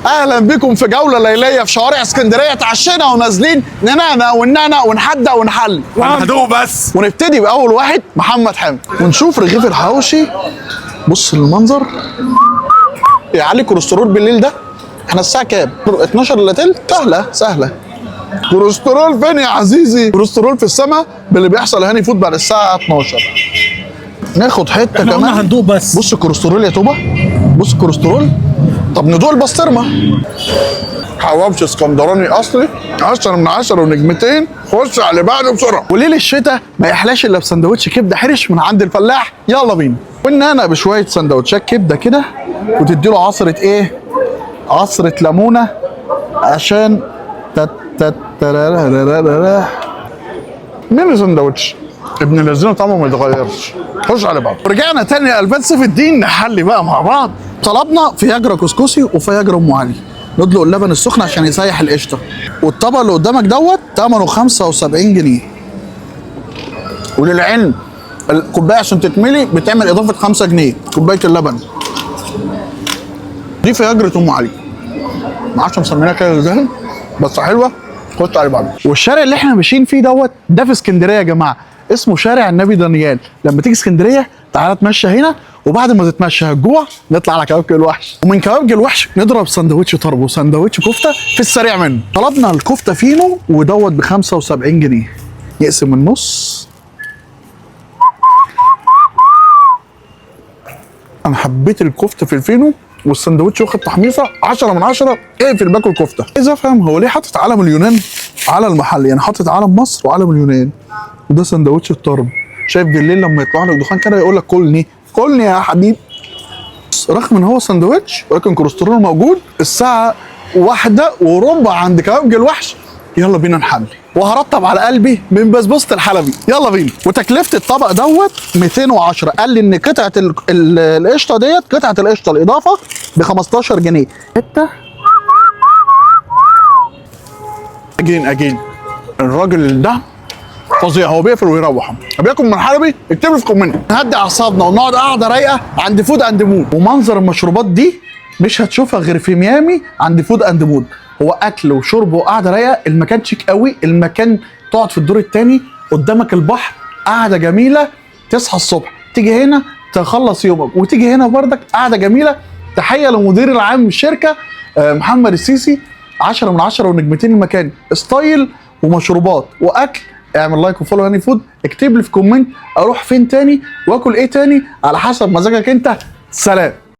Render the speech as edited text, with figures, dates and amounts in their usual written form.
اهلا بكم في جوله ليليه في شوارع اسكندريه. اتعشينا ونازلين ننانا ونانا ونحدق ونحل هدوء بس. ونبتدي باول واحد محمد حامد ونشوف رغيف الحواوشي. بص المنظر يعلي كوليسترول بالليل ده. احنا الساعه كام؟ 12 الا تلت. سهله. كوليسترول فين يا عزيزي؟ كوليسترول في السماء باللي بيحصل هاني فود بعد الساعه 12. ناخد حته كمان. هندوق بس. بص الكوليسترول يا توبه، بص الكوليسترول. طب ندوق البسطرمه. حواوشي اسكندراني اصلي 10 من 10 ونجمتين. خش على اللي بعده بسرعه. وليل الشتاء ما يحلاش الا بسندوتش كبده حرش من عند الفلاح. يلا بينا. قلنا بشويه سندوتشات كبده كده وتديله عصره ايه؟ عصره ليمونه عشان مين سندوتش ابن الذين طعمه ما يتغيرش. خش على بعض. رجعنا تاني لألبان سيف الدين نحلي بقى مع بعض. طلبنا فياجرا كسكسي وفياجرا ام علي. ندلق اللبن السخن عشان يسيح القشطه. والطبق اللي قدامك دوت ثمنه 75 جنيه. وللعلم الكوبايه عشان تتملي بتعمل اضافه 5 جنيه كوبايه اللبن. دي فياجرا ام علي. ما اعرفش مسميناها كده ازاي بس حلوه. خش على بعض. والشارع اللي احنا ماشيين فيه دوت ده في اسكندريه يا جماعه، اسمه شارع النبي دانيال. لما تيجي اسكندريه تعالى اتمشى هنا، وبعد ما تتمشى هتجوع نطلع على كبابجي الوحش، ومن كبابجي الوحش نضرب سندوتش طرب وسندوتش كفته في السريع منه. طلبنا الكفته فينو ودوت ب 75 جنيه. يقسم النص. انا حبيت الكفته في الفينو والسندوتش واخد تحميصه 10 من 10. اقفل باكل كفته. عايز افهم هو ليه حاطط علم اليونان على المحل؟ يعني حاطط علم مصر وعلم اليونان. وده سندوتش الطرب. شايف بالليل لما يطلع لك دخان كده يقول لك كلني يا حبيبي. رغم ان هو سندوتش ولكن كوليسترول موجود. الساعه 1:15 عند كبابجي الوحش. يلا بينا نحلي وهرطب على قلبي من بسبوسه الحلبي. يلا بينا. وتكلفه الطبق دوت 210. قال لي ان قطعه القشطه ديت، قطعه القشطه الاضافه ب 15 جنيه. حته اجين الراجل ده فظيع. هو بيقفل ويروح. بياكل من حلبي. اكتب لي في كومنت. نهدي اعصابنا ونقعد قعده رايقه عند فود اند مود. ومنظر المشروبات دي مش هتشوفها غير في ميامي عند فود اند مود. هو اكل وشرب وقعده رايقه. المكان شيك قوي. المكان تقعد في الدور الثاني قدامك البحر، قعده جميله. تصحى الصبح تيجي هنا تخلص يومك وتيجي هنا بردك قعده جميله. تحيه لمدير العام الشركه محمد السيسي. 10 من 10 ونجمتين. المكان ستايل ومشروبات واكل. اعمل لايك وفولو هاني فود. اكتب لي في كومنت اروح فين تاني واكل ايه تاني على حسب مزاجك انت. سلام.